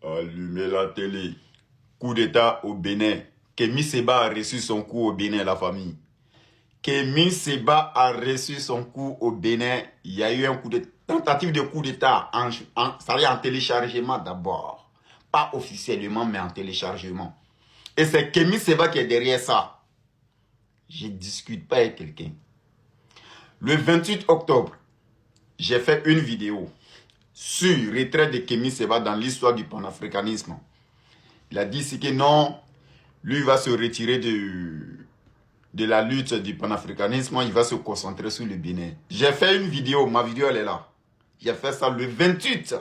Allumez la télé. Coup d'État au Bénin. Kémy Séba a reçu son coup au Bénin, la famille. Kémy Séba a reçu son coup au Bénin. Il y a eu un coup de tentative de coup d'État c'est-à-dire en téléchargement d'abord. Pas officiellement, mais en téléchargement. Et c'est Kémy Séba qui est derrière ça. Je ne discute pas avec quelqu'un. Le 28 octobre, j'ai fait une vidéo sur le retrait de Kémy Séba dans l'histoire du panafricanisme. Il a dit ici que non, lui va se retirer de la lutte du panafricanisme, il va se concentrer sur le Bénin. J'ai fait une vidéo, ma vidéo elle est là. J'ai fait ça le 28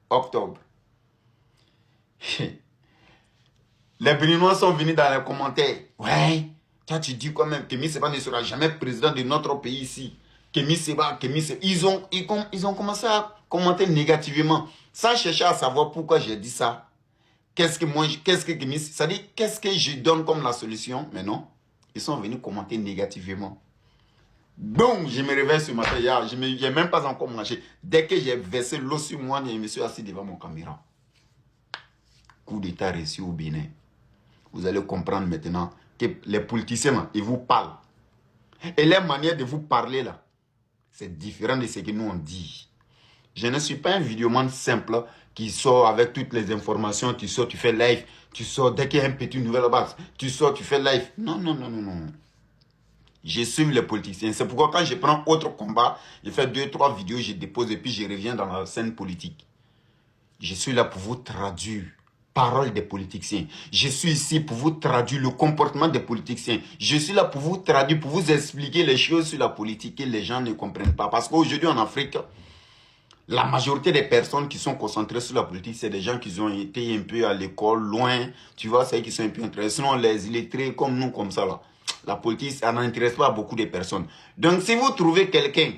octobre. Les Béninois sont venus dans les commentaires. Ouais, toi tu dis quand même que Kémy Séba ne sera jamais président de notre pays ici. Kémy Séba. Ils ont commencé à commenter négativement, sans chercher à savoir pourquoi j'ai dit ça. Qu'est-ce que Kémy, ça dit, qu'est-ce que je donne comme la solution? Mais non, ils sont venus commenter négativement. Donc, je me réveille ce matin, je n'ai même pas encore mangé. Dès que j'ai versé l'eau sur moi, je me suis assis devant mon caméra. Coup d'État reçu au Bénin. Vous allez comprendre maintenant que les politiciens, ils vous parlent. Et leur manière de vous parler là, c'est différent de ce que nous on dit. Je ne suis pas un vidéoman simple qui sort avec toutes les informations, tu sors, tu fais live, tu sors dès qu'il y a un petit nouvelle base, tu sors, tu fais live. Non, non, non, non, non. Je suis les politiciens. C'est pourquoi quand je prends autre combat, je fais 2-3 vidéos, je dépose et puis je reviens dans la scène politique. Je suis là pour vous traduire paroles des politiciens. Je suis ici pour vous traduire le comportement des politiciens. Je suis là pour vous traduire, pour vous expliquer les choses sur la politique que les gens ne comprennent pas. Parce qu'aujourd'hui en Afrique, la majorité des personnes qui sont concentrées sur la politique, c'est des gens qui ont été un peu à l'école, loin. Tu vois, c'est eux qui sont un peu intéressés. Sinon, les illettrés comme nous, comme ça là. La politique, ça n'intéresse pas beaucoup de personnes. Donc, si vous trouvez quelqu'un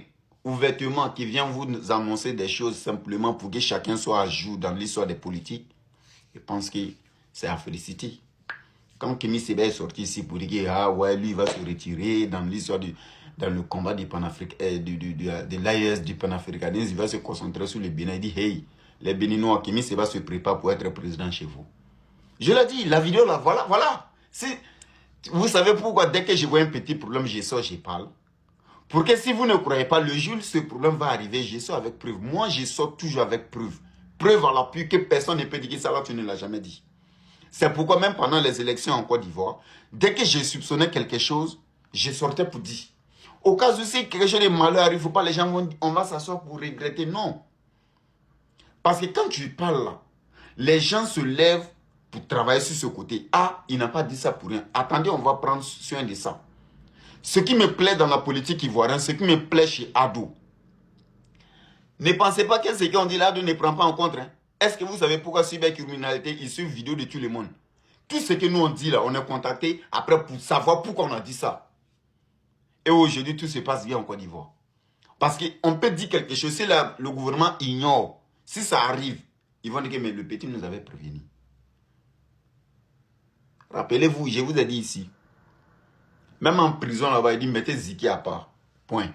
ouvertement qui vient vous annoncer des choses simplement pour que chacun soit à jour dans l'histoire des politiques, je pense que c'est à féliciter. Quand Kémy Séba est sorti ici pour dire que ah ouais, lui il va se retirer dans l'histoire dans le combat de l'AES du panafricanisme, il va se concentrer sur le Bénin. Il dit hey, les Béninois, Kémy Séba se prépare pour être président chez vous. Je l'ai dit, la vidéo là, voilà. Vous savez pourquoi dès que je vois un petit problème, je sors, je parle. Pour que si vous ne croyez pas, le jour où ce problème va arriver, je sors avec preuve. Moi, je sors toujours avec preuve. Preuve à l'appui que personne ne peut dire que ça là, tu ne l'as jamais dit. C'est pourquoi même pendant les élections en Côte d'Ivoire, dès que je soupçonnais quelque chose, je sortais pour dire. Au cas où si quelque chose de malheur arrive, il ne faut pas les gens vont dire, on va s'asseoir pour regretter. Non. Parce que quand tu parles là, les gens se lèvent pour travailler sur ce côté. Ah, il n'a pas dit ça pour rien. Attendez, on va prendre soin de ça. Ce qui me plaît dans la politique ivoirienne, ce qui me plaît chez Ado, ne pensez pas que ce qu'on dit là, Ado ne prend pas en compte. Hein. Est-ce que vous savez pourquoi cybercriminalité, il suit vidéo de tout le monde? Tout ce que nous on dit là, on est contacté après pour savoir pourquoi on a dit ça. Et aujourd'hui, tout se passe bien en Côte d'Ivoire. Parce qu'on peut dire quelque chose, si le gouvernement ignore, si ça arrive, ils vont dire que mais le petit nous avait prévenu. Rappelez-vous, je vous ai dit ici, même en prison là-bas, il dit mettez Ziki à part. Point.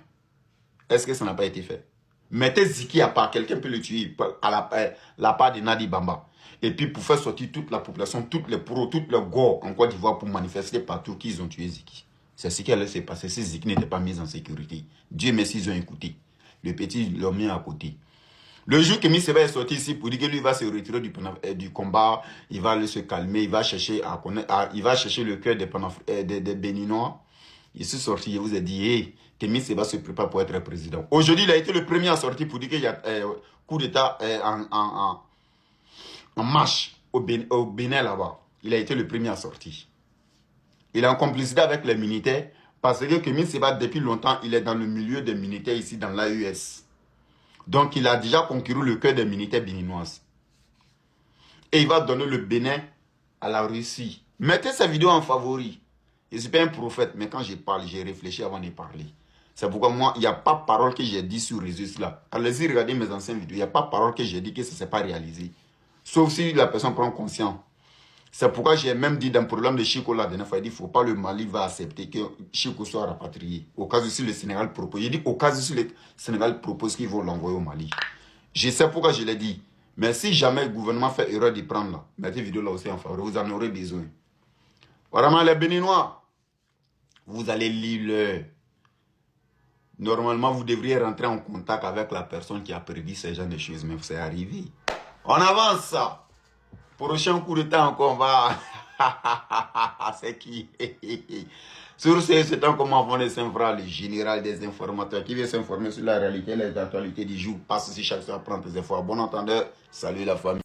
Est-ce que ça n'a pas été fait? Mettez Ziki à part, quelqu'un peut le tuer à la part de Nadi Bamba. Et puis pour faire sortir toute la population, toutes les pros, toutes les go en Côte d'Ivoire pour manifester partout qu'ils ont tué Ziki. C'est ce qui allait se passer si Ziki n'était pas mis en sécurité. Dieu merci, ils ont écouté. Le petit l'ont mis à côté. Le jour que Kémy Séba est sorti ici pour dire que lui va se retirer du combat, il va aller se calmer, il va chercher le cœur des Béninois. Il s'est sorti, je vous ai dit, hey, Kémy Séba se prépare pour être président. Aujourd'hui, il a été le premier à sortir pour dire qu'il y a coup d'État en marche au Bénin là-bas. Il a été le premier à sortir. Il est en complicité avec les militaires parce que Kémy Séba, depuis longtemps, il est dans le milieu des militaires ici dans l'AES. Donc, il a déjà conquis le cœur des militaires béninoises. Et il va donner le Bénin à la Russie. Mettez cette vidéo en favori. Je ne suis pas un prophète, mais quand je parle, j'ai réfléchi avant de parler. C'est pourquoi moi, il n'y a pas de parole que j'ai dit sur les réseaux là. Allez-y, regardez mes anciennes vidéos. Il n'y a pas de parole que j'ai dit que ça ne s'est pas réalisé. Sauf si la personne prend conscience. C'est pourquoi j'ai même dit dans le problème de Chico la dernière fois, il dit qu'il ne faut pas le Mali va accepter que Chico soit rapatrié. Au cas où si le Sénégal propose. Il dit au cas où si le Sénégal propose qu'ils vont l'envoyer au Mali. Je sais pourquoi je l'ai dit. Mais si jamais le gouvernement fait erreur d'y prendre, là, mettez vidéo là aussi en faveur, vous en aurez besoin. Vraiment, les Béninois, vous allez lire le... Normalement, vous devriez rentrer en contact avec la personne qui a prévu ce genre de choses, mais c'est arrivé. On avance ça. Prochain coup de temps, on va... c'est qui? Sur ce, c'est un comment on s'infra, le général des informateurs qui vient s'informer sur la réalité et les actualités du jour. Passe si chaque soir prend tes efforts. Bon entendeur, salut la famille.